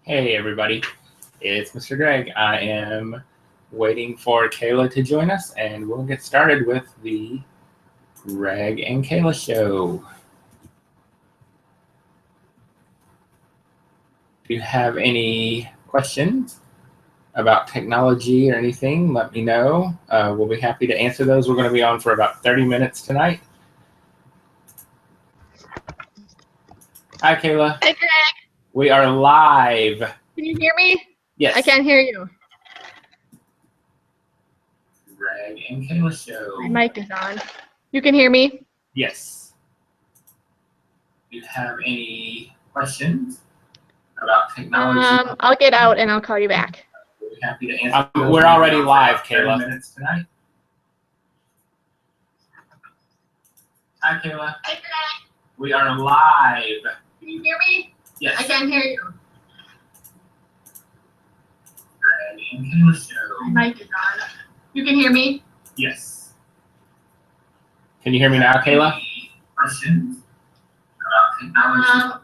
Hey everybody, it's Mr. Greg. I am waiting for Kayla to join us and we'll get started with the Greg and Kayla show. If you have any questions about technology or anything, let me know. We'll be happy to answer those. We're going to be on for about 30 minutes tonight. Hi Kayla. Hi Greg. We are live. Can you hear me? Yes. I can't hear you. Greg and Kayla show. My mic is on. You can hear me? Yes. If you have any questions about technology, I'll get out and I'll call you back. we'll be happy to answer. We're already live, Kayla. 30 minutes tonight. Hi, Kayla. Hi Greg. We are live. Can you hear me? Yes. I can't hear you. Greg and Kayla show. My mic is on. You can hear me? Yes. Can you hear me now, Kayla? Any questions about technology?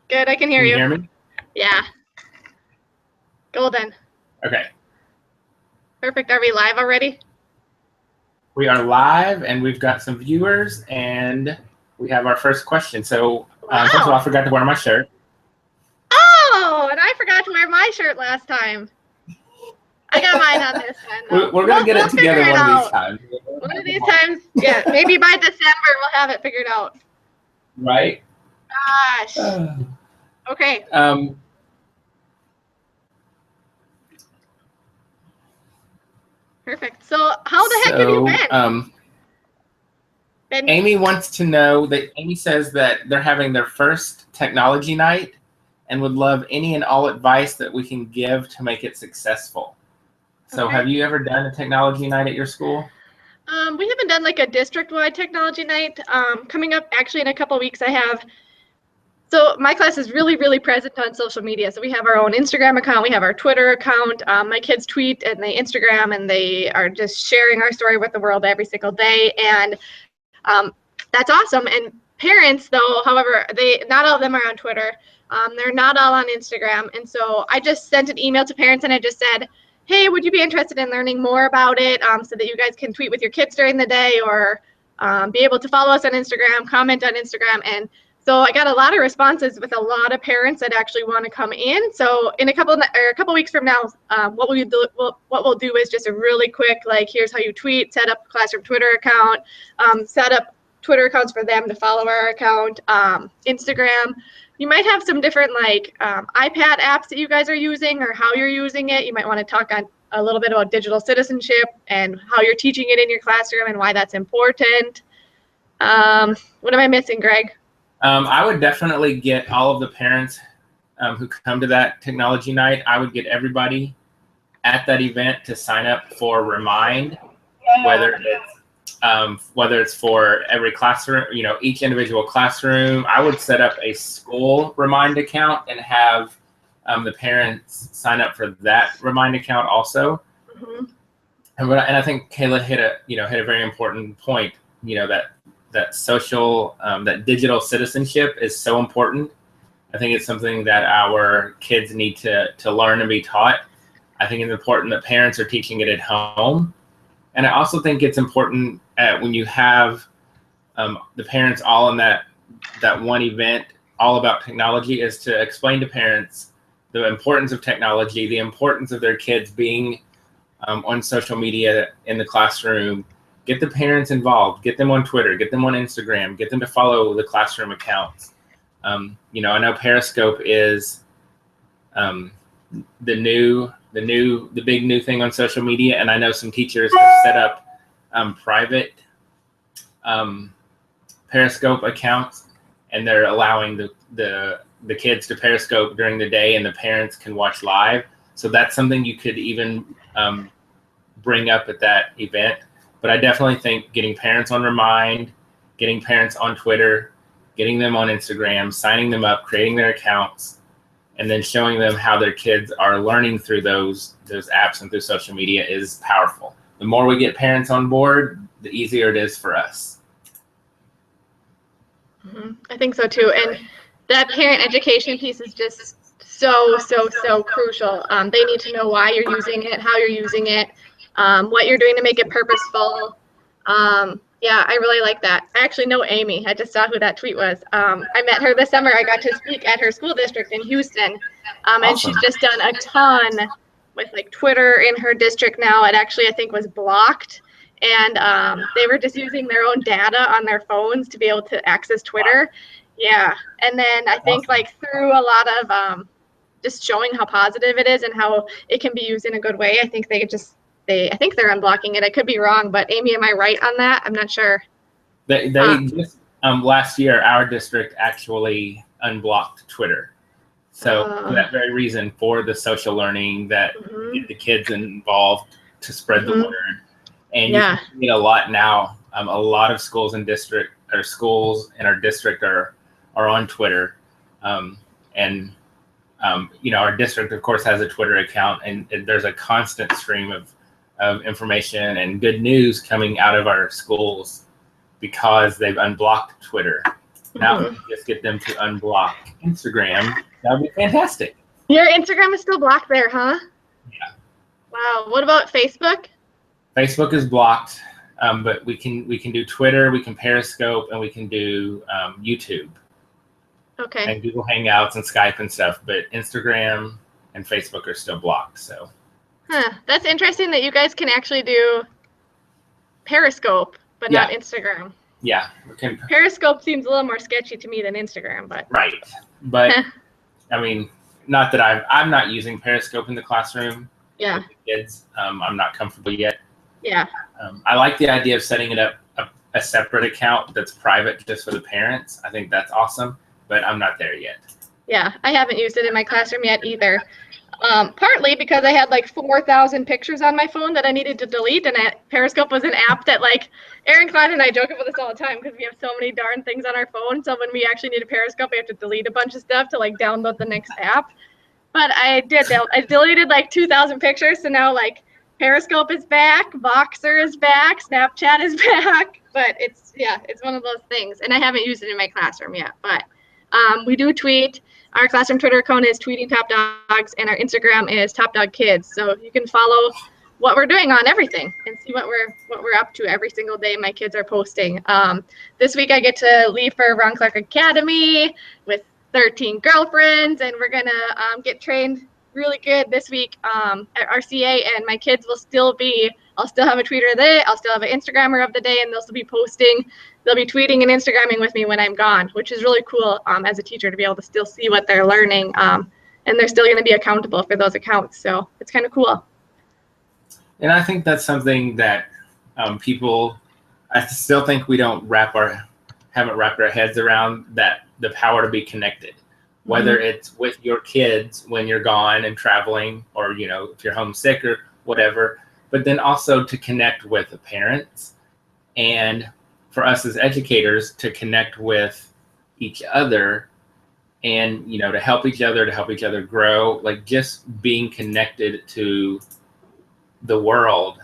Good, I can hear you. Can you hear me? Yeah. Golden. Okay. Perfect. Are we live already? We are live, and we've got some viewers, and we have our first question. So, first of all, I forgot to wear my shirt. Oh, and I forgot to wear my shirt last time. I got mine on this one. We're going to get it together one of these times. One of these times, yeah. Maybe by December we'll have it figured out. Right? Gosh. Okay. Perfect. So how the heck have you been? Amy wants to know that Amy says that they're having their first technology night and would love any and all advice that we can give to make it successful. So Okay. Have you ever done a technology night at your school? We haven't done like a district-wide technology night. Coming up actually in a couple of weeks I have. So my class is really, really present on social media. So we have our own Instagram account, we have our Twitter account. My kids tweet and they Instagram and they are just sharing our story with the world every single day. And that's awesome. And parents though, however, not all of them are on Twitter. They're not all on Instagram. And so I just sent an email to parents and I just said, hey, would you be interested in learning more about it so that you guys can tweet with your kids during the day or be able to follow us on Instagram, comment on Instagram. And so I got a lot of responses with a lot of parents that actually want to come in. So in a couple weeks from now, what we'll do is just a really quick, like, here's how you tweet, set up a classroom Twitter account, set up Twitter accounts for them to follow our account, Instagram. You might have some different like iPad apps that you guys are using or how you're using it. You might want to talk on a little bit about digital citizenship and how you're teaching it in your classroom and why that's important. What am I missing, Greg? I would definitely get all of the parents who come to that technology night. I would get everybody at that event to sign up for Remind, whether it's for every classroom, each individual classroom. I would set up a school Remind account and have the parents sign up for that Remind account also. Mm-hmm. And I think Kayla hit a very important point. That social, that digital citizenship is so important. I think it's something that our kids need to learn and be taught. I think it's important that parents are teaching it at home. And I also think it's important when you have the parents all in that one event, all about technology, is to explain to parents the importance of technology, the importance of their kids being on social media in the classroom. Get the parents involved, get them on Twitter, get them on Instagram, get them to follow the classroom accounts. I know Periscope is the big new thing on social media, and I know some teachers have set up private Periscope accounts, and they're allowing the kids to Periscope during the day, and the parents can watch live. So that's something you could even bring up at that event. But I definitely think getting parents on Remind, getting parents on Twitter, getting them on Instagram, signing them up, creating their accounts, and then showing them how their kids are learning through those apps and through social media is powerful. The more we get parents on board, the easier it is for us. I think so too. And that parent education piece is just so crucial. They need to know why you're using it, how you're using it, what you're doing to make it purposeful. Yeah, I really like that. I actually know Amy. I just saw who that tweet was. I met her this summer. I got to speak at her school district in Houston. And she's just done a ton with like Twitter in her district now. It actually, I think, was blocked. And they were just using their own data on their phones to be able to access Twitter. Yeah. And then I think like through a lot of just showing how positive it is and how it can be used in a good way, I think I think they're unblocking it. I could be wrong, but Amy, am I right on that? I'm not sure. They just last year, our district actually unblocked Twitter. So for that very reason, for the social learning that get the kids involved to spread the word. And you can see it a lot now. A lot of schools in our district are on Twitter. Our district, of course, has a Twitter account, and there's a constant stream of information and good news coming out of our schools because they've unblocked Twitter. Now we can just get them to unblock Instagram. That would be fantastic. Your Instagram is still blocked there, huh? Yeah. Wow. What about Facebook? Facebook is blocked, but we can do Twitter, we can Periscope, and we can do YouTube. Okay. And Google Hangouts and Skype and stuff, but Instagram and Facebook are still blocked. So. That's interesting that you guys can actually do Periscope, but not Instagram. Yeah. Periscope seems a little more sketchy to me than Instagram, but. Right. But I mean, not that I'm not using Periscope in the classroom. Yeah. With the kids. I'm not comfortable yet. Yeah. I like the idea of setting it up a separate account that's private just for the parents. I think that's awesome, but I'm not there yet. Yeah, I haven't used it in my classroom yet either. Partly because I had like 4,000 pictures on my phone that I needed to delete, and Periscope was an app that like Aaron Clyde and I joke about this all the time because we have so many darn things on our phone. So when we actually need a Periscope, we have to delete a bunch of stuff to like download the next app. But I deleted like 2,000 pictures, so now like Periscope is back, Voxer is back, Snapchat is back. But it's one of those things, and I haven't used it in my classroom yet. But we do tweet. Our classroom Twitter account is Tweeting Top Dogs, and our Instagram is Top Dog Kids. So you can follow what we're doing on everything and see what we're up to every single day. My kids are posting. This week I get to leave for Ron Clark Academy with 13 girlfriends, and we're gonna get trained really good this week at RCA. And my kids will still be. I'll still have a tweeter of the day. I'll still have an Instagrammer of the day, and they'll still be posting. They'll be tweeting and Instagramming with me when I'm gone, which is really cool as a teacher to be able to still see what they're learning. And they're still going to be accountable for those accounts. So it's kind of cool. And I think that's something that I still think we haven't wrapped our heads around, that the power to be connected, whether it's with your kids when you're gone and traveling, or, if you're homesick or whatever, but then also to connect with the parents, and for us as educators to connect with each other, and to help each other grow, like just being connected to the world.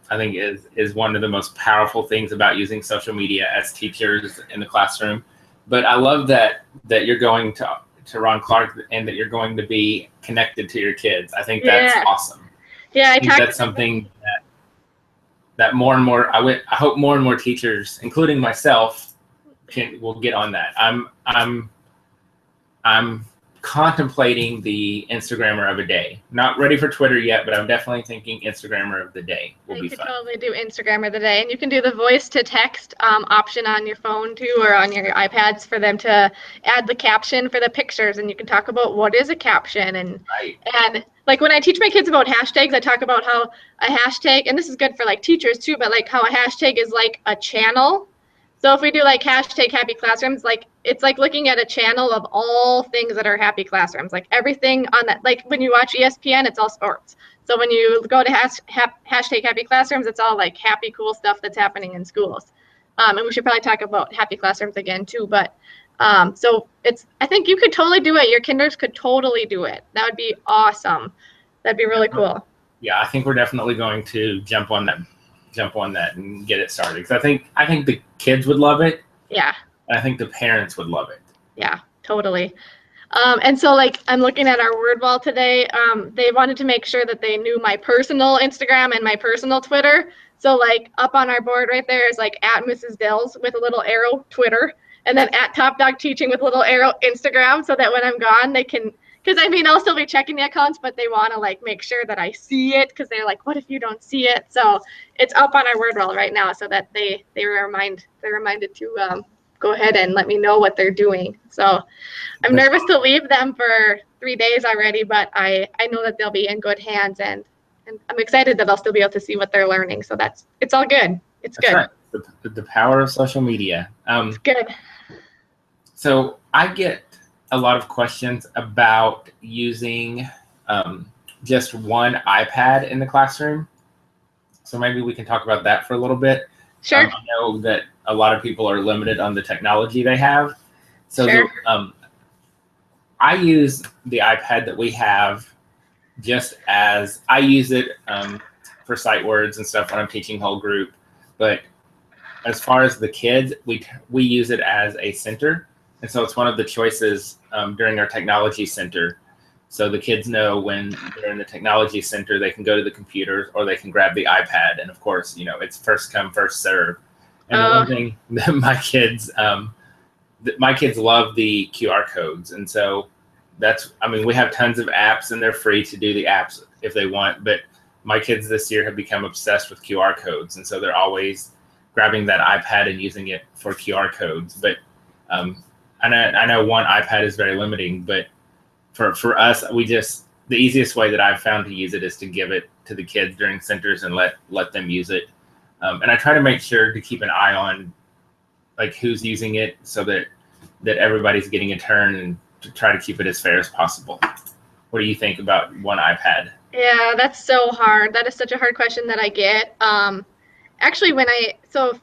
I think is one of the most powerful things about using social media as teachers in the classroom. But I love that you're going to Ron Clark and that you're going to be connected to your kids. I think that's awesome. Yeah, I think that's something that more and more, I hope more and more teachers, including myself, will get on that. I'm contemplating the Instagrammer of a day. Not ready for Twitter yet, but I'm definitely thinking Instagrammer of the day will be fun. You can totally do Instagrammer of the day, and you can do the voice to text option on your phone too, or on your iPads, for them to add the caption for the pictures, and you can talk about what is a caption. And like when I teach my kids about hashtags, I talk about how a hashtag, and this is good for like teachers too, but like how a hashtag is like a channel. So if we do like hashtag happy classrooms, like it's like looking at a channel of all things that are happy classrooms, like everything on that. Like when you watch ESPN, it's all sports. So when you go to hashtag happy classrooms, it's all like happy, cool stuff that's happening in schools. And we should probably talk about happy classrooms again too. But So I think you could totally do it. Your kinders could totally do it. That would be awesome. That'd be really cool. Yeah, I think we're definitely going to jump on that and get it started. Because I think the kids would love it. Yeah. And I think the parents would love it. Yeah, totally. And so like I'm looking at our word wall today. They wanted to make sure that they knew my personal Instagram and my personal Twitter. So like up on our board right there is like at Mrs. Dills with a little arrow Twitter, and then at Top Dog Teaching with a little arrow Instagram, so that when I'm gone they can, because I mean I'll still be checking the accounts, but they want to like make sure that I see it, because they're like, what if you don't see it? So it's up on our word wall right now, so that they're reminded to go ahead and let me know what they're doing. So I'm nervous to leave them for 3 days already, but I know that they'll be in good hands, and I'm excited that I'll still be able to see what they're learning. So it's all good. It's good. Right. The power of social media. It's good. So I get a lot of questions about using just one iPad in the classroom. So maybe we can talk about that for a little bit. Sure. I know that a lot of people are limited on the technology they have. So sure. I use the iPad that we have just as I use it for sight words and stuff when I'm teaching whole group. But as far as the kids, we use it as a center. And so it's one of the choices during our technology center. So the kids know when they're in the technology center, they can go to the computers or they can grab the iPad. And of course, it's first come, first serve. And the one thing that my kids love the QR codes. And so we have tons of apps and they're free to do the apps if they want. But my kids this year have become obsessed with QR codes. And so they're always grabbing that iPad and using it for QR codes. But I know one iPad is very limiting, but for us, the easiest way that I've found to use it is to give it to the kids during centers and let them use it. And I try to make sure to keep an eye on like who's using it so that everybody's getting a turn, and to try to keep it as fair as possible. What do you think about one iPad? Yeah, that's so hard. That is such a hard question that I get. Actually, so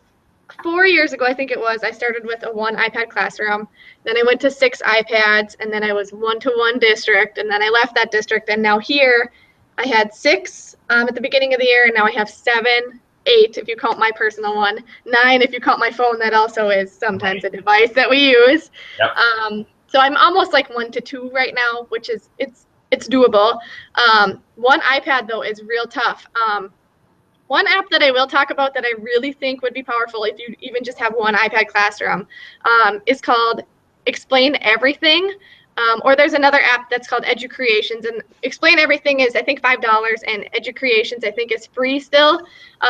4 years ago, I think it was, I started with a one iPad classroom. Then I went to 6 iPads, and then I was 1-to-1 district, and then I left that district. And now here, I had 6 at the beginning of the year, and now I have 7, 8 if you count my personal one, 9 if you count my phone. That also is sometimes a device that we use. Yep. So I'm almost like 1 to 2 right now, which is it's doable. One iPad though is real tough. One app that I will talk about that I really think would be powerful if you even just have one iPad classroom is called Explain Everything. Or there's another app that's called EduCreations, and Explain Everything is I think $5, and EduCreations I think is free still.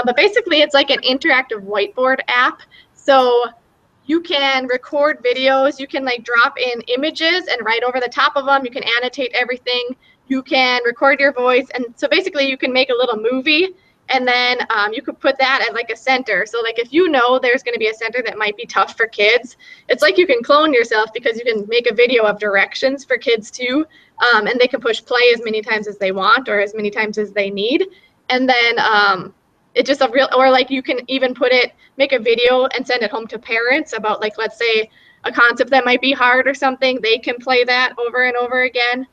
But basically it's like an interactive whiteboard app. So you can record videos, you can like drop in images and write over the top of them, you can annotate everything, you can record your voice, and so basically you can make a little movie. And then you could put that at like a center. So like if there's going to be a center that might be tough for kids, it's like you can clone yourself, because you can make a video of directions for kids too. And they can push play as many times as they want or as many times as they need. And then it's just or like you can even make a video and send it home to parents about like, let's say a concept that might be hard or something. They can play that over and over again,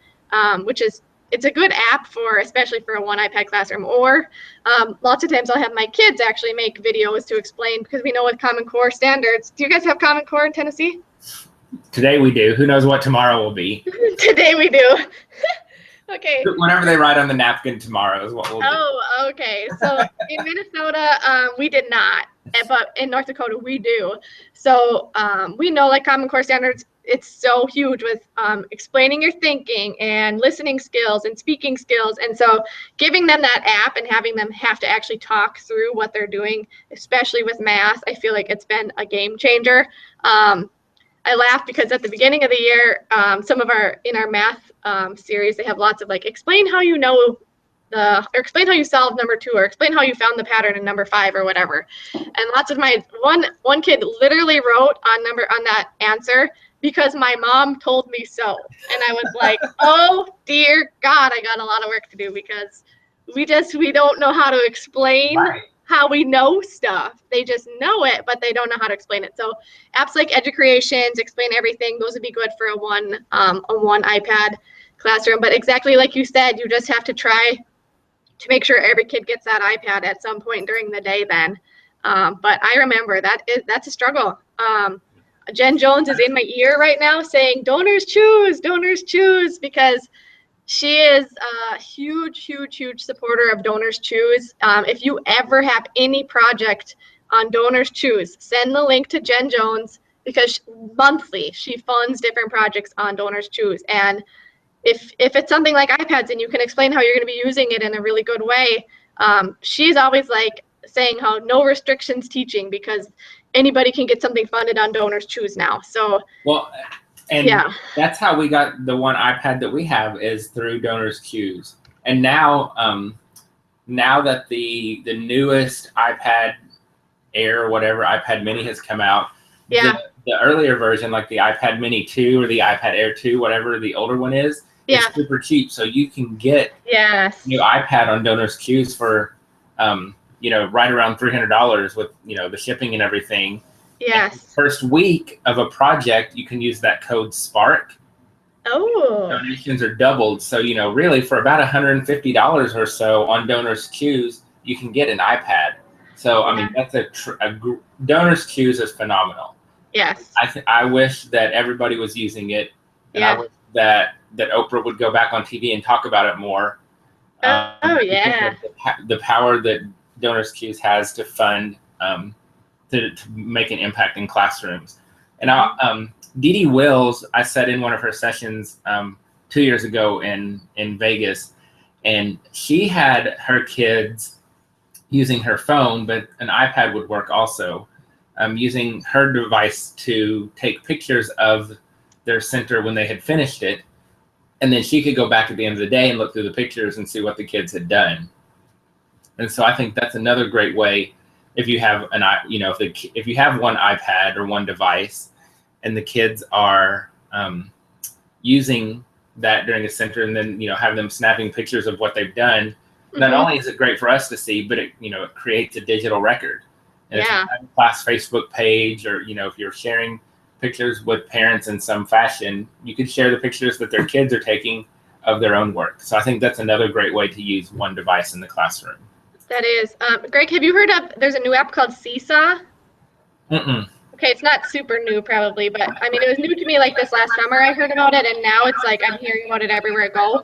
it's a good app especially for a one iPad classroom. Or lots of times I'll have my kids actually make videos to explain, because we know with Common Core standards. Do you guys have Common Core in Tennessee? Today we do. Who knows what tomorrow will be? Today we do. Okay. Whenever they write on the napkin tomorrow is what we'll do. Oh, okay. So in Minnesota, we did not, but in North Dakota we do. So we know like Common Core standards, it's so huge with explaining your thinking and listening skills and speaking skills. And so giving them that app and having them have to actually talk through what they're doing, especially with math, I feel like it's been a game changer. I laugh because at the beginning of the year, in our math series, they have lots of like, explain how you know or explain how you solved number 2, or explain how you found the pattern in number 5 or whatever. And lots of one kid literally wrote on that answer, because my mom told me so. And I was like, oh dear God, I got a lot of work to do, because we don't know how to explain how we know stuff. They just know it, but they don't know how to explain it. So apps like Educreations, Explain Everything, those would be good for a one iPad classroom. But exactly like you said, you just have to try to make sure every kid gets that iPad at some point during the day then. But I remember that's a struggle. Jen Jones is in my ear right now saying, donors choose, because she is a huge, huge, huge supporter of Donors Choose. If you ever have any project on Donors Choose, send the link to Jen Jones, because monthly she funds different projects on Donors Choose. And if it's something like iPads and you can explain how you're going to be using it in a really good way, she's always like saying how no restrictions teaching, because anybody can get something funded on Donors Choose now. So well, and yeah, that's how we got the one iPad that we have, is through Donors Choose. And now, now that the newest iPad Air or whatever, iPad Mini has come out, yeah, the earlier version, like the iPad Mini 2 or the iPad Air 2, whatever the older one is super cheap. So you can get new iPad on Donors Choose for right around $300 with the shipping and everything. Yes. And the first week of a project, you can use that code SPARK. Oh. Donations are doubled. So really for about $150 or so on Donors Choose, you can get an iPad. So I mean, that's Donors Choose is phenomenal. Yes. I wish that everybody was using it, and I wish that Oprah would go back on TV and talk about it more. The power that Donors Choose has to fund to make an impact in classrooms. And Dee Dee Wills, I sat in one of her sessions 2 years ago in Vegas, and she had her kids using her phone, but an iPad would work also, using her device to take pictures of their center when they had finished it. And then she could go back at the end of the day and look through the pictures and see what the kids had done. And so I think that's another great way, if you have if you have one iPad or one device and the kids are using that during a center, and then have them snapping pictures of what they've done. Not only is it great for us to see, but it it creates a digital record. And if you have a class Facebook page, or if you're sharing pictures with parents in some fashion, you could share the pictures that their kids are taking of their own work. So I think that's another great way to use one device in the classroom. That is. Greg, have you heard of, there's a new app called Seesaw? Mm-mm. Okay, it's not super new probably, but I mean, it was new to me like this last summer I heard about it, and now it's like I'm hearing about it everywhere I go.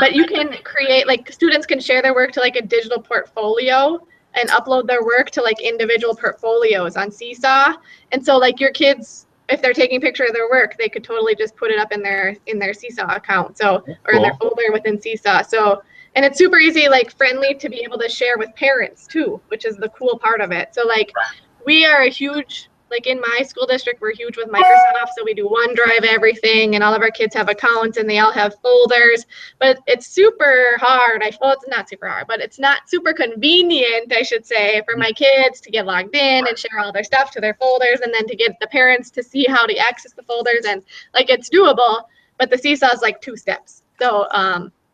But you can create, like, students can share their work to like a digital portfolio and upload their work to like individual portfolios on Seesaw. And so like your kids, if they're taking a picture of their work, they could totally just put it up in their Seesaw account. So, or in their folder within Seesaw. So, and it's super easy, like friendly to be able to share with parents too, which is the cool part of it. So like we are a huge, like in my school district, we're huge with Microsoft. So we do OneDrive everything, and all of our kids have accounts and they all have folders, but it's super hard. Well, it's not super hard, but it's not super convenient, I should say, for my kids to get logged in and share all their stuff to their folders, and then to get the parents to see how to access the folders. And like, it's doable, but the Seesaw is like 2 steps. So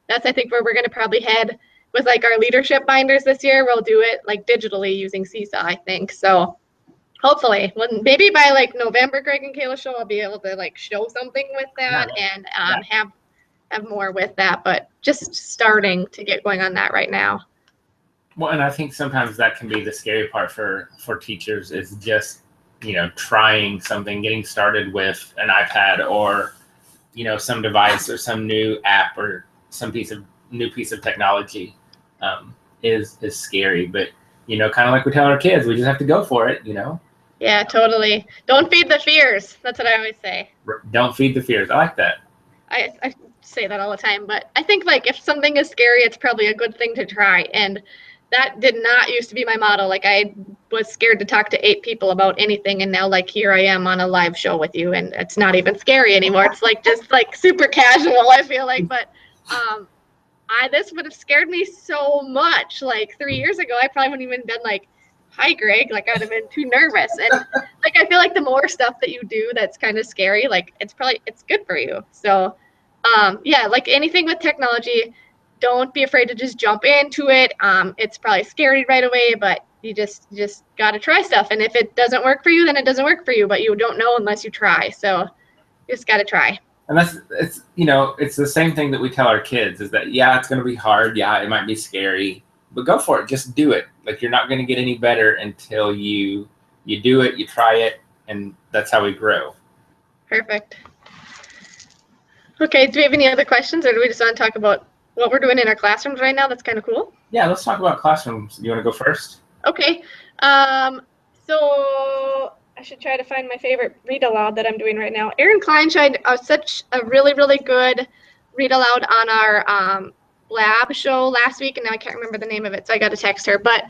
that's, I think, where we're going to probably head with like our leadership binders this year. We'll do it like digitally using Seesaw, I think. So hopefully, maybe by like November, Greg and Kayla show, I'll be able to like show something with that and have more with that. But just starting to get going on that right now. Well, and I think sometimes that can be the scary part for teachers, is just trying something, getting started with an iPad or some device or some new app or some new piece of technology is scary. But kind of like we tell our kids, we just have to go for it. Yeah, totally. Don't feed the fears. That's what I always say. Don't feed the fears. I like that. I say that all the time, but I think like if something is scary, it's probably a good thing to try. And that did not used to be my motto. Like, I was scared to talk to 8 people about anything, and now like here I am on a live show with you, and it's not even scary anymore. It's like just like super casual, I feel like. But this would have scared me so much. Like 3 years ago, I probably wouldn't even been like, hi Greg, like I'd have been too nervous. And like I feel like the more stuff that you do that's kind of scary, like it's good for you. So yeah, like anything with technology, don't be afraid to just jump into it. It's probably scary right away, but just got to try stuff. And if it doesn't work for you, then it doesn't work for you, but you don't know unless you try. So you just got to try. And it's the same thing that we tell our kids is that, yeah, it's going to be hard. Yeah, it might be scary, but go for it. Just do it. Like, you're not going to get any better until you do it, you try it, and that's how we grow. Perfect. Okay, do we have any other questions, or do we just want to talk about what we're doing in our classrooms right now? That's kind of cool. Yeah, let's talk about classrooms. You want to go first? Okay. So I should try to find my favorite read aloud that I'm doing right now. Erin Klein tried such a really, really good read aloud on our lab show last week, and now I can't remember the name of it, so I got to text her. But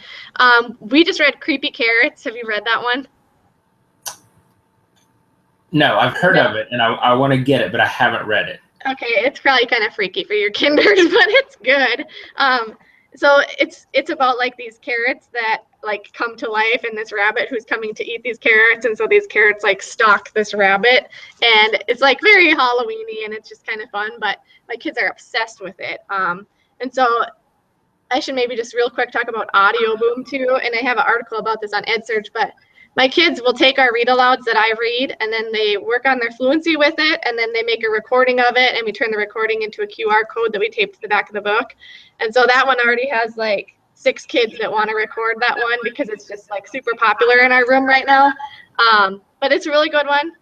we just read Creepy Carrots. Have you read that one? No, I've heard of it, and I want to get it, but I haven't read it. Okay, it's probably kind of freaky for your kinders, but it's good. So it's about like these carrots that like come to life, and this rabbit who's coming to eat these carrots, and so these carrots like stalk this rabbit, and it's like very Halloween-y, and it's just kind of fun. But my kids are obsessed with it. And so I should maybe just real quick talk about Audio Boom too, and I have an article about this on EdSurge, but my kids will take our read alouds that I read, and then they work on their fluency with it, and then they make a recording of it, and we turn the recording into a QR code that we tape to the back of the book. And so that one already has like 6 kids that want to record that one because it's just like super popular in our room right now. But it's a really good one.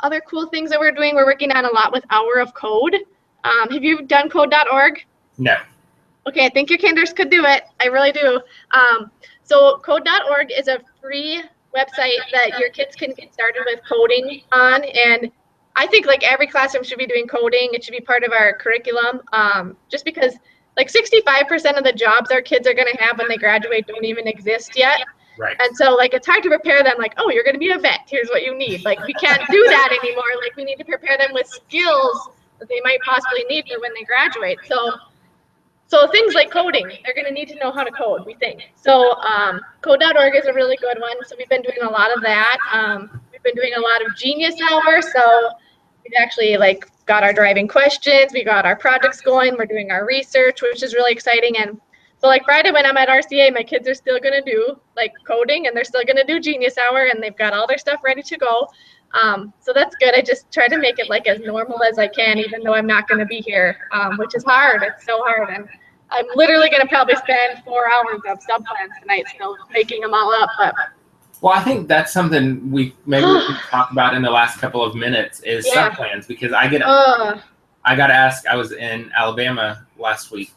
Other cool things that we're doing, we're working on a lot with Hour of Code. Have you done code.org? No. Okay, I think your kinders could do it. I really do. So code.org is a free website that your kids can get started with coding on. And I think like every classroom should be doing coding. It should be part of our curriculum, just because like 65% of the jobs our kids are going to have when they graduate don't even exist yet. Right. And so like it's hard to prepare them like, oh, you're going to be a vet. Here's what you need. Like we can't do that anymore. Like we need to prepare them with skills that they might possibly need for when they graduate. So things like coding, they're going to need to know how to code, we think. So code.org is a really good one. So we've been doing a lot of that. We've been doing a lot of Genius Hour. So we've actually like got our driving questions. We got our projects going. We're doing our research, which is really exciting. And so like Friday when I'm at RCA, my kids are still going to do like coding, and they're still going to do Genius Hour, and they've got all their stuff ready to go. So that's good. I just try to make it like as normal as I can, even though I'm not going to be here, which is hard. It's so hard. And I'm literally going to probably spend 4 hours of sub-plans tonight still making them all up. But well, I think that's something we can talk about in the last couple of minutes is sub-plans, because I got asked, I was in Alabama last week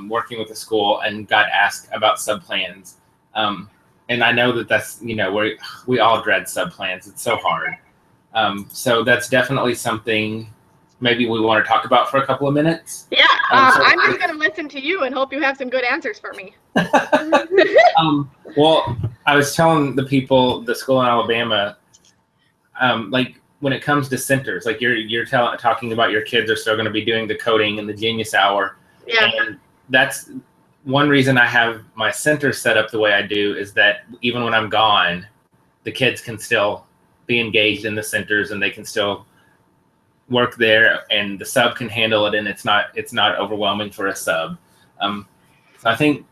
working with a school and got asked about sub-plans. And I know that's, we all dread sub-plans. It's so hard. So that's definitely something maybe we want to talk about for a couple of minutes. Yeah, I'm just going to listen to you and hope you have some good answers for me. Well, I was telling the school in Alabama, like when it comes to centers, like you're talking about your kids are still going to be doing the coding and the Genius Hour. Yeah. And that's one reason I have my center set up the way I do, is that even when I'm gone, the kids can still be engaged in the centers, and they can still work there, and the sub can handle it, and it's not overwhelming for a sub. So I think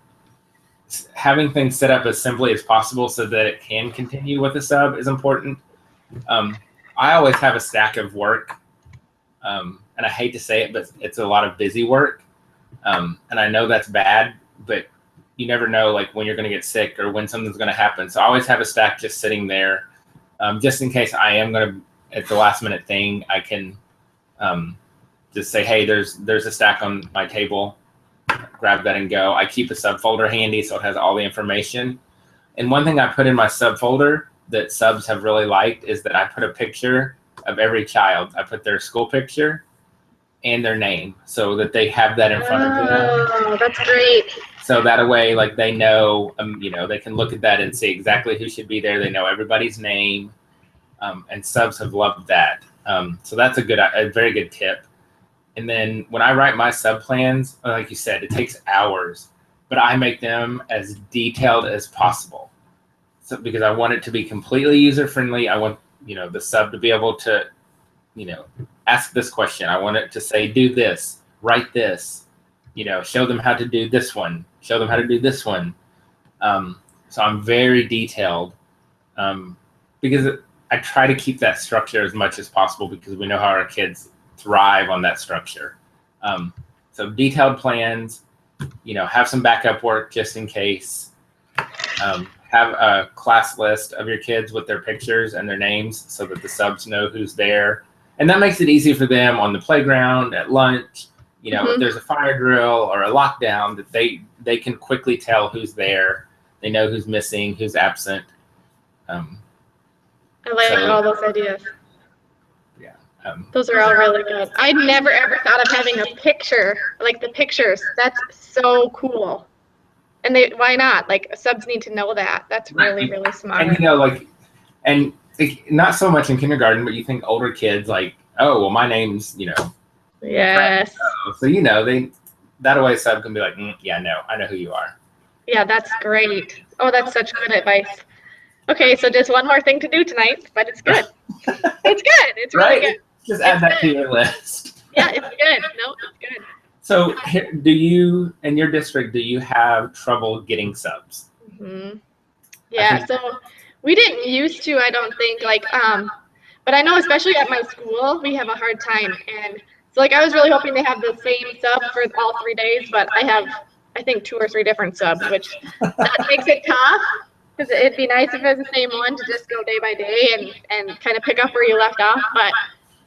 having things set up as simply as possible so that it can continue with a sub is important. I always have a stack of work, and I hate to say it, but it's a lot of busy work. And I know that's bad, but you never know like when you're going to get sick or when something's going to happen. So I always have a stack just sitting there, just in case I am going to, at the last minute thing, I can just say, hey, there's a stack on my table, grab that and go. I keep a subfolder handy so it has all the information. And one thing I put in my subfolder that subs have really liked is that I put a picture of every child. I put their school picture and their name so that they have that in front of them. Oh, that's great. So that way, like they know, they can look at that and see exactly who should be there. They know everybody's name, and subs have loved that. So that's a very good tip. And then when I write my sub plans, like you said, it takes hours, but I make them as detailed as possible. So because I want it to be completely user friendly. I want, the sub to be able to, ask this question. I want it to say, do this, write this, show them how to do this one, show them how to do this one. So I'm very detailed because I try to keep that structure as much as possible because we know how our kids thrive on that structure. So detailed plans, have some backup work just in case. Have a class list of your kids with their pictures and their names so that the subs know who's there. And that makes it easy for them on the playground, at lunch. If there's a fire drill or a lockdown, that they can quickly tell who's there. They know who's missing, who's absent. I like all those ideas. Yeah. Those are all really good. I never ever thought of having a picture, like the pictures. That's so cool. And why not? Like, subs need to know that. That's really, really smart. And not so much in kindergarten, but you think older kids like, oh, well, my name's, Yes. So, that way sub can be like, yeah, no, I know who you are. Yeah, that's great. Oh, that's such good advice. Okay, so just one more thing to do tonight, but it's good. It's good. It's really good. Just add that to your list. Yeah, it's good. No, it's good. So do you, in your district, do you have trouble getting subs? Mm-hmm. Yeah, so we didn't used to, I don't think, but I know especially at my school, we have a hard time. And so I was really hoping to have the same sub for all 3 days, but I have, I think, 2 or 3 different subs, which that makes it tough. Because it'd be nice if it was the same one to just go day by day and kind of pick up where you left off. But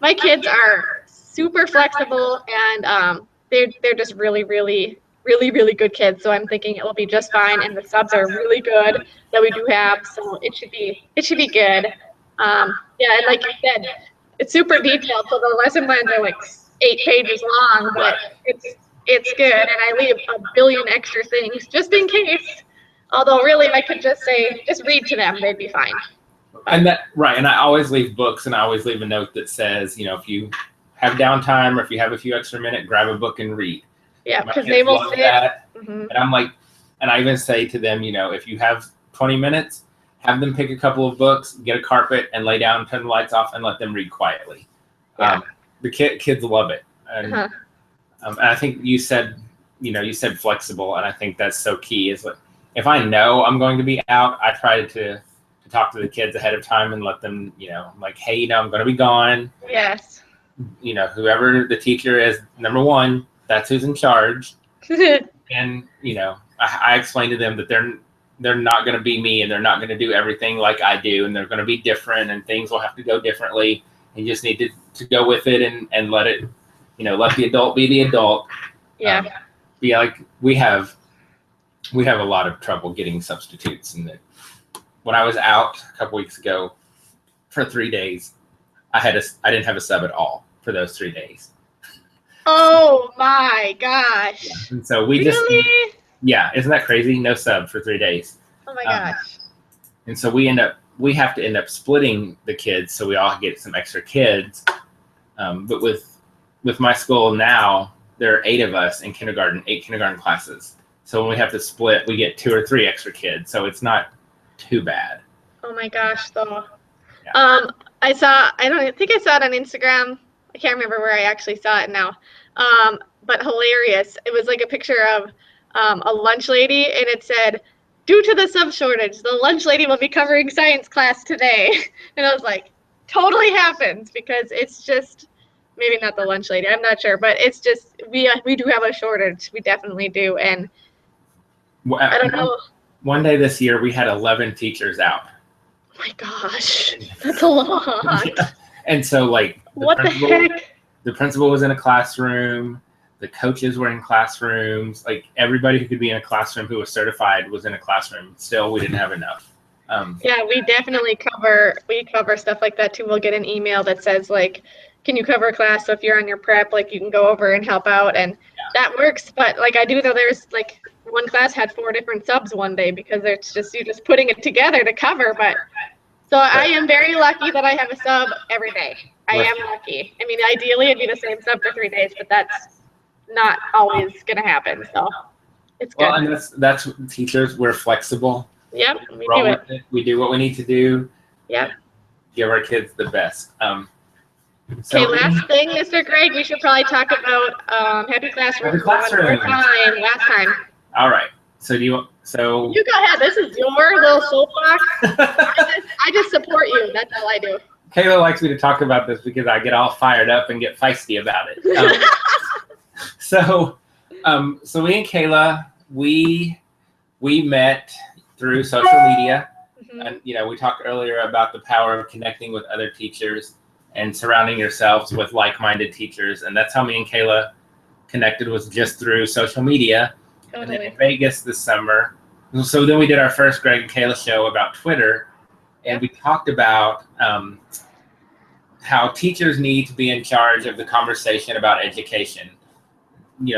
my kids are super flexible and they're just really, really, really, really good kids. So I'm thinking it will be just fine. And the subs are really good that we do have. So it should be good. And like you said, it's super detailed. So the lesson plans are like 8 pages long, but it's good. And I leave a billion extra things just in case. Although really, I could just say, just read to them, they'd be fine. And and I always leave books, and I always leave a note that says, if you have downtime or if you have a few extra minutes, grab a book and read. Yeah, because they will sit. And I'm like, and I even say to them, if you have 20 minutes, have them pick a couple of books, get a carpet, and lay down, turn the lights off, and let them read quietly. Yeah. The kids love it. And, and I think you said flexible, and I think that's so key. Is like, if I know I'm going to be out, I try to talk to the kids ahead of time and let them, like, hey, I'm going to be gone. Yes. Whoever the teacher is, number one, that's who's in charge. And, I explain to them that they're not going to be me and they're not going to do everything like I do. And they're going to be different and things will have to go differently. And you just need to go with it and let it, let the adult be the adult. Yeah. We have a lot of trouble getting substitutes. And when I was out a couple weeks ago for 3 days, I didn't have a sub at all for those 3 days. Oh my gosh. Yeah. And so we really? Isn't that crazy? No sub for 3 days. Oh my gosh. And so we have to end up splitting the kids so we all get some extra kids. But with my school now, there are 8 of us in kindergarten, 8 kindergarten classes. So when we have to split, we get 2 or 3 extra kids. So it's not too bad. Oh my gosh, though. Yeah. I think I saw it on Instagram. I can't remember where I actually saw it now. But hilarious. It was like a picture of a lunch lady, and it said, due to the sub shortage, the lunch lady will be covering science class today. And I was like, totally happens, because it's just, maybe not the lunch lady, I'm not sure, but it's just, we do have a shortage. We definitely do. And I don't know. One day this year, we had 11 teachers out. Oh my gosh, that's a lot. Yeah. And so, like, the heck? The principal was in a classroom. The coaches were in classrooms. Like, everybody who could be in a classroom who was certified was in a classroom. Still, we didn't have enough. Yeah, we definitely cover stuff like that too. We'll get an email that says, like, can you cover a class? So if you're on your prep, like, you can go over and help out, and that works. But like, I do know there's like one class had 4 different subs one day because it's just you're just putting it together to cover. But so I am very lucky that I have a sub every day. I am lucky. I mean, ideally it'd be the same sub for 3 days, but that's not always gonna happen. So it's good. Well, and that's teachers. We're flexible. Yep, we do it. We do what we need to do. Yep. Give our kids the best. Okay, last thing, Mr. Greg, we should probably talk about Happy Classroom. Happy Classroom. Last time. All right. So So you go ahead. This is your little soapbox. I just support you. That's all I do. Kayla likes me to talk about this because I get all fired up and get feisty about it. So me and Kayla, we met through social media. Mm-hmm. And, we talked earlier about the power of connecting with other teachers and surrounding yourselves with like-minded teachers. And that's how me and Kayla connected, was just through social media. Totally. And then in Vegas this summer. So then we did our first Greg and Kayla show about Twitter. And we talked about how teachers need to be in charge of the conversation about education.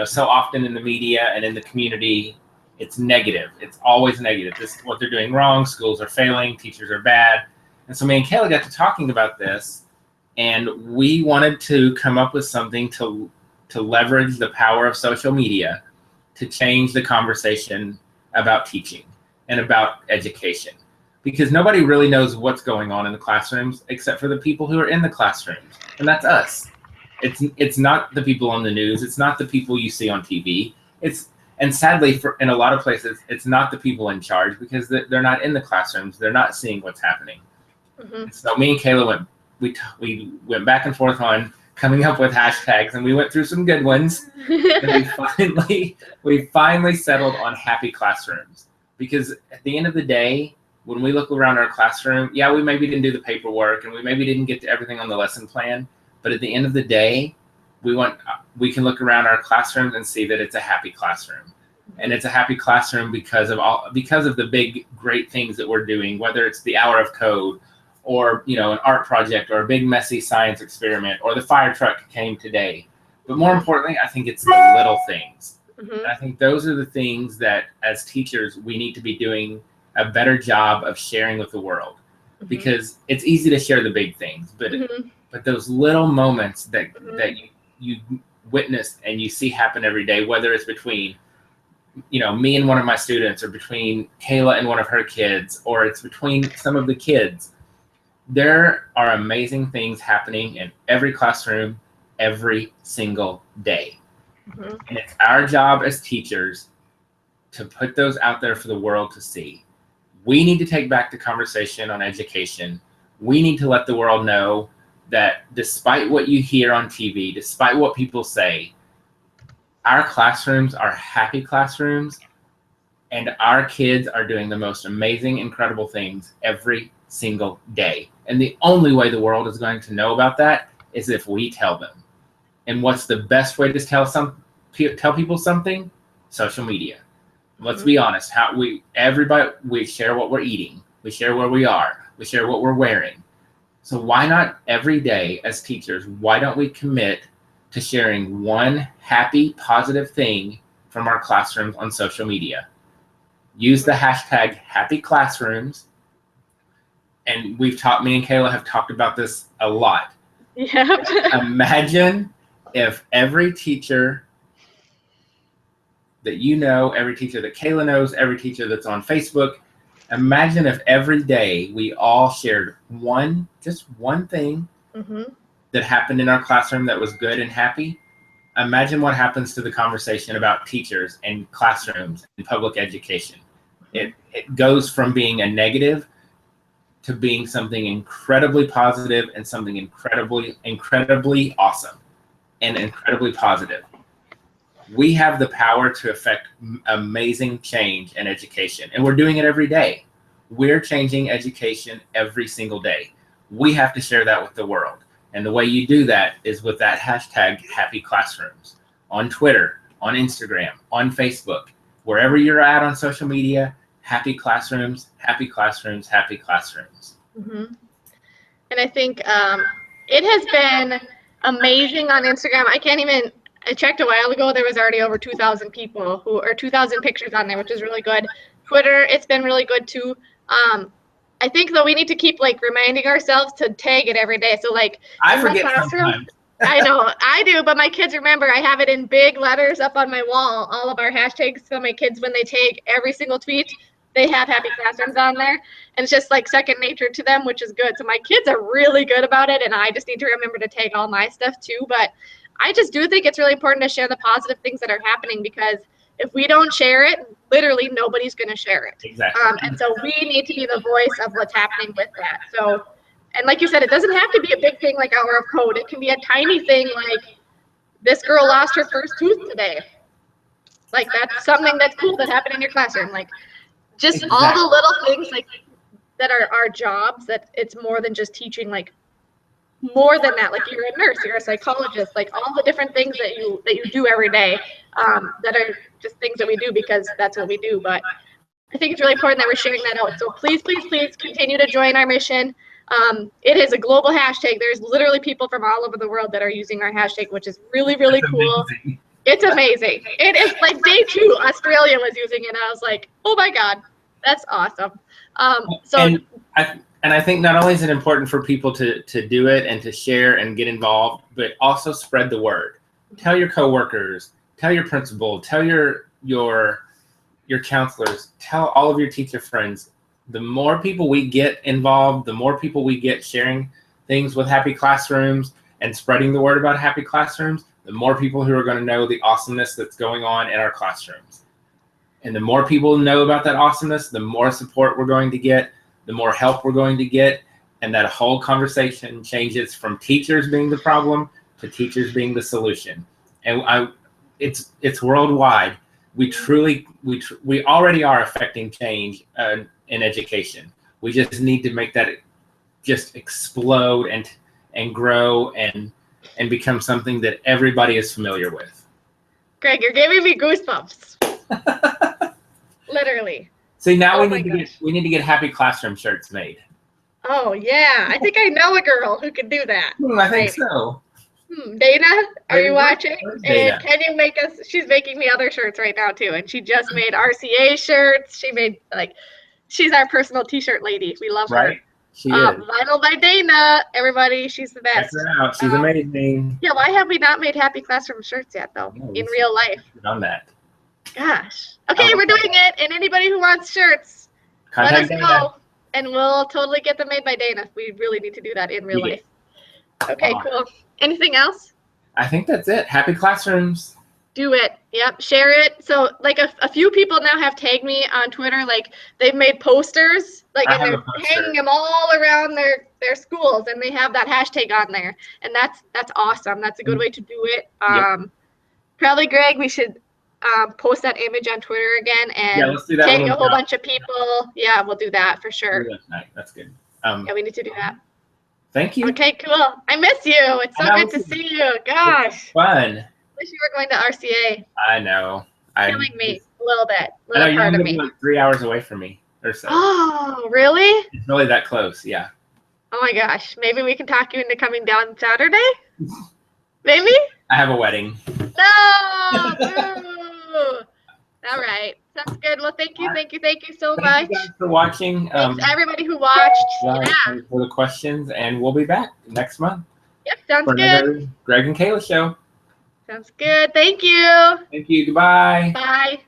So often in the media and in the community, it's negative. It's always negative. This is what they're doing wrong. Schools are failing. Teachers are bad. And so me and Kayla got to talking about this, and we wanted to come up with something to leverage the power of social media to change the conversation about teaching and about education. Because nobody really knows what's going on in the classrooms except for the people who are in the classrooms, and that's us. It's not the people on the news. It's not the people you see on TV. And sadly, in a lot of places, it's not the people in charge because they're not in the classrooms. They're not seeing what's happening. Mm-hmm. So me and Kayla we went back and forth on coming up with hashtags, and we went through some good ones. And we finally settled on happy classrooms, because at the end of the day, when we look around our classroom, yeah, we maybe didn't do the paperwork and we maybe didn't get to everything on the lesson plan, but at the end of the day, we can look around our classrooms and see that it's a happy classroom. And it's a happy classroom because of the big, great things that we're doing, whether it's the hour of code or, an art project or a big, messy science experiment, or the fire truck came today. But more importantly, I think it's the little things. Mm-hmm. And I think those are the things that as teachers, we need to be doing a better job of sharing with the world. Mm-hmm. Because it's easy to share the big things, but those little moments that you witness and you see happen every day, whether it's between me and one of my students, or between Kayla and one of her kids, or it's between some of the kids, there are amazing things happening in every classroom every single day. Mm-hmm. And it's our job as teachers to put those out there for the world to see. We need to take back the conversation on education. We need to let the world know that despite what you hear on TV, despite what people say, our classrooms are happy classrooms, and our kids are doing the most amazing, incredible things every single day. And the only way the world is going to know about that is if we tell them. And what's the best way to tell people something? Social media. Let's be honest. We share what we're eating. We share where we are. We share what we're wearing. So why not every day as teachers, why don't we commit to sharing one happy, positive thing from our classrooms on social media? Use the hashtag happy classrooms. And me and Kayla have talked about this a lot. Yeah. Imagine if every teacher that every teacher that Kayla knows, every teacher that's on Facebook, imagine if every day we all shared just one thing that happened in our classroom that was good and happy. Imagine what happens to the conversation about teachers and classrooms and public education. It goes from being a negative to being something incredibly positive and something incredibly awesome and incredibly positive. We have the power to affect amazing change in education, and we're doing it every day. We're changing education every single day. We have to share that with the world. And the way you do that is with that hashtag happy classrooms on Twitter, on Instagram, on Facebook, wherever you're at on social media. Happy classrooms, happy classrooms, happy classrooms. Mm-hmm. And I think it has been amazing on Instagram. I checked a while ago, there was already over 2,000 people 2,000 pictures on there, which is really good. Twitter, it's been really good too. I think though we need to keep reminding ourselves to tag it every day. So I forget sometimes. I know, I do, but my kids remember. I have it in big letters up on my wall, all of our hashtags. So my kids, when they tag every single tweet, they have happy classrooms on there. And it's just second nature to them, which is good. So my kids are really good about it, and I just need to remember to tag all my stuff too. But I just do think it's really important to share the positive things that are happening, because if we don't share it, literally nobody's going to share it. Exactly. And so we need to be the voice of what's happening with that. So, and like you said, it doesn't have to be a big thing like Hour of Code. It can be a tiny thing like this girl lost her first tooth today. Like that's something that's cool that happened in your classroom. Like just all the little things like that are our jobs, that it's more than just teaching, like more than that. Like you're a nurse, you're a psychologist, like all the different things that you do every day, that are just things that we do because that's what we do. But I think it's really important that we're sharing that out. So please, please, please continue to join our mission. It is a global hashtag. There's literally people from all over the world that are using our hashtag, which is really, really That's cool. amazing. It's amazing. It is like day 2, Australia was using it, and I was like, oh my God, that's awesome. And I think not only is it important for people to do it and to share and get involved, but also spread the word. Tell your coworkers, tell your principal, tell your counselors, tell all of your teacher friends. The more people we get involved, the more people we get sharing things with Happy Classrooms and spreading the word about Happy Classrooms, the more people who are going to know the awesomeness that's going on in our classrooms. And the more people know about that awesomeness, the more support we're going to get, the more help we're going to get, and that whole conversation changes from teachers being the problem to teachers being the solution. And it's worldwide. We already are affecting change in education. We just need to make that just explode and grow and become something that everybody is familiar with. Greg, you're giving me goosebumps. Literally. See, now we need to get Happy Classroom shirts made. Oh yeah, I think I know a girl who could do that. I think so. Dana, are you watching? Dana. And can you make us? She's making me other shirts right now too, and she just made RCA shirts. She made she's our personal T-shirt lady. We love her. She is. Vinyl by Dana. Everybody, she's the best. Check her out. She's amazing. Yeah, why have we not made Happy Classroom shirts yet though? In real life. On that. Gosh. Okay, we're doing it, and anybody who wants shirts, let us know, and we'll totally get them made by Dana. We really need to do that in real life. Okay, cool. Anything else? I think that's it. Happy Classrooms. Do it. Yep. Share it. So like a few people now have tagged me on Twitter. Like they've made posters, like and they're hanging them all around their schools, and they have that hashtag on there. And that's awesome. That's a good way to do it. Probably, Greg, we should post that image on Twitter again and let's do that tag a whole bunch of people. Yeah, we'll do that for sure. That's good. Yeah, we need to do that. Thank you. Okay, cool. I miss you. It's so good to see you. Gosh. Fun. Wish you were going to RCA. I know. Killing me a little bit. I know you're living like 3 hours away from me or so. Oh, really? It's really that close, yeah. Oh my gosh. Maybe we can talk you into coming down Saturday? Maybe? I have a wedding. No! Boo! All right. Sounds good. Well, thank you so much. Thank you guys for watching. Thanks everybody who watched. For the questions, and we'll be back next month. Yep, sounds good. Greg and Kayla show. Sounds good. Thank you. Thank you. Goodbye. Bye.